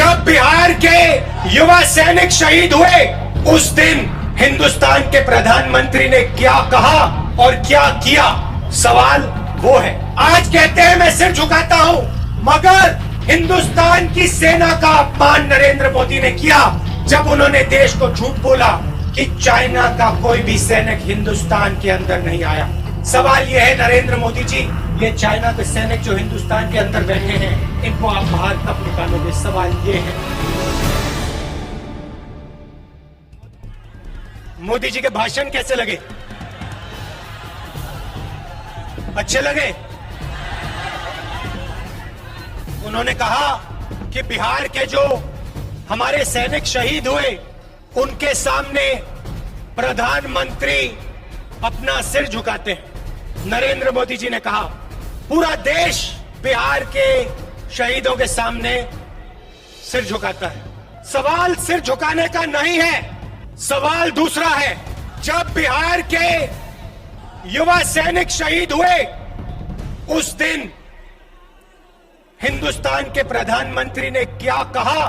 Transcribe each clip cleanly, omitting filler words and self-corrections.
जब बिहार के युवा सैनिक शहीद हुए उस दिन हिंदुस्तान के प्रधानमंत्री ने क्या कहा और क्या किया, सवाल वो है। आज कहते हैं मैं सिर झुकाता हूं, मगर हिंदुस्तान की सेना का अपमान नरेंद्र मोदी ने किया जब उन्होंने देश को झूठ बोला कि चाइना का कोई भी सैनिक हिंदुस्तान के अंदर नहीं आया। सवाल यह है नरेंद्र मोदी जी, ये चाइना के सैनिक जो हिंदुस्तान के अंदर बैठे हैं, इनको आप बाहर कब निकालोगे? सवाल ये है। मोदी जी के भाषण कैसे लगे? अच्छे लगे? उन्होंने कहा कि बिहार के जो हमारे सैनिक शहीद हुए उनके सामने प्रधानमंत्री अपना सिर झुकाते हैं। नरेंद्र मोदी जी ने कहा पूरा देश बिहार के शहीदों के सामने सिर झुकाता है। सवाल सिर झुकाने का नहीं है, सवाल दूसरा है। जब बिहार के युवा सैनिक शहीद हुए उस दिन हिंदुस्तान के प्रधानमंत्री ने क्या कहा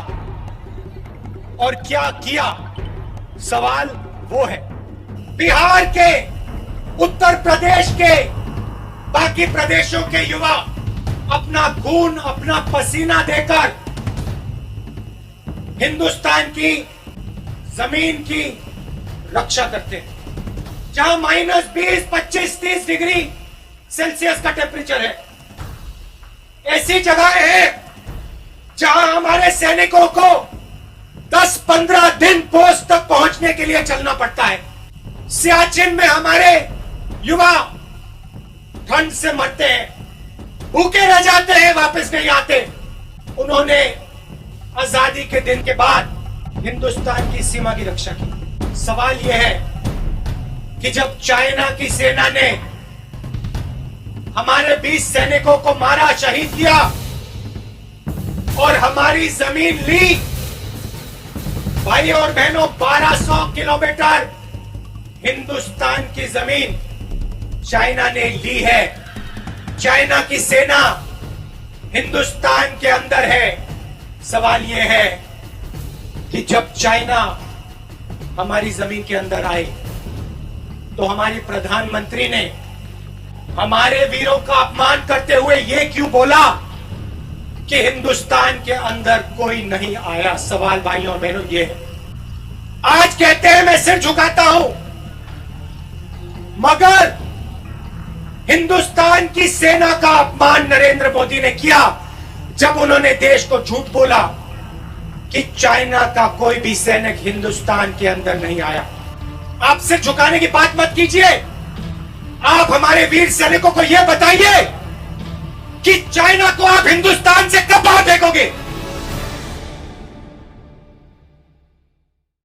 और क्या किया, सवाल वो है। बिहार के, उत्तर प्रदेश के, बाकी प्रदेशों के युवा अपना खून, अपना पसीना देकर हिंदुस्तान की जमीन की रक्षा करते हैं। जहां -20, 25, 30 डिग्री सेल्सियस का टेम्परेचर है, ऐसी जगह है जहां हमारे सैनिकों को 10-15 दिन पोस्ट तक पहुंचने के लिए चलना पड़ता है। सियाचिन में हमारे युवा ठंड से मरते हैं, भूखे रह जाते हैं, वापस नहीं आते। उन्होंने आजादी के दिन के बाद हिंदुस्तान की सीमा की रक्षा की। सवाल यह है कि जब चाइना की सेना ने हमारे 20 सैनिकों को मारा, शहीद किया और हमारी जमीन ली, भाई और बहनों, 1200 किलोमीटर हिंदुस्तान की जमीन चाइना ने ली है। चाइना की सेना हिंदुस्तान के अंदर है। सवाल यह है कि जब चाइना हमारी जमीन के अंदर आए तो हमारे प्रधानमंत्री ने हमारे वीरों का अपमान करते हुए यह क्यों बोला कि हिंदुस्तान के अंदर कोई नहीं आया? सवाल भाइयों और बहनों ये है। आज कहते हैं मैं सिर झुकाता हूं, मगर हिंदुस्तान की सेना का अपमान नरेंद्र मोदी ने किया जब उन्होंने देश को झूठ बोला कि चाइना का कोई भी सैनिक हिंदुस्तान के अंदर नहीं आया। आप सिर झुकाने की बात मत कीजिए, आप हमारे वीर सैनिकों को यह बताइए कि चाइना को आप हिंदुस्तान से कब बाहर फेंकोगे?